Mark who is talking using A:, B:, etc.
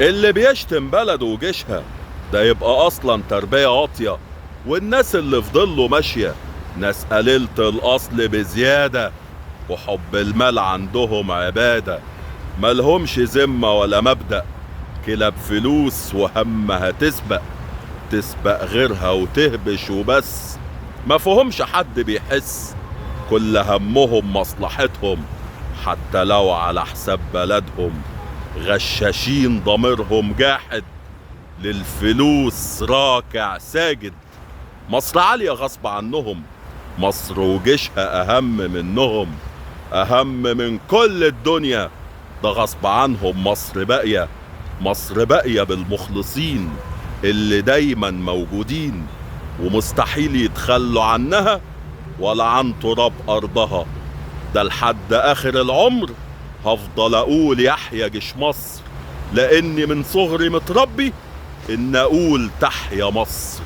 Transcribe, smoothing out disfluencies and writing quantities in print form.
A: اللي بيشتم بلده وجيشها ده يبقى اصلا تربية واطية. والناس اللي في ضله ماشية ناس قليلة الاصل بزيادة، وحب المال عندهم عبادة. ملهمش ذمة ولا مبدأ، كلاب فلوس وهمها تسبق غيرها وتهبش وبس. ما فيهمش حد بيحس، كل همهم مصلحتهم حتى لو على حساب بلدهم. غشاشين ضميرهم جاحد، للفلوس راكع ساجد. مصر عالية غصب عنهم، مصر وجيشها أهم منهم، أهم من كل الدنيا. ده غصب عنهم مصر باقية، مصر باقية بالمخلصين اللي دايما موجودين، ومستحيل يتخلوا عنها ولا عن تراب أرضها. ده لحد آخر العمر هفضل أقول يحيى جيش مصر، لأني من صغري متربي إن أقول تحيا مصر.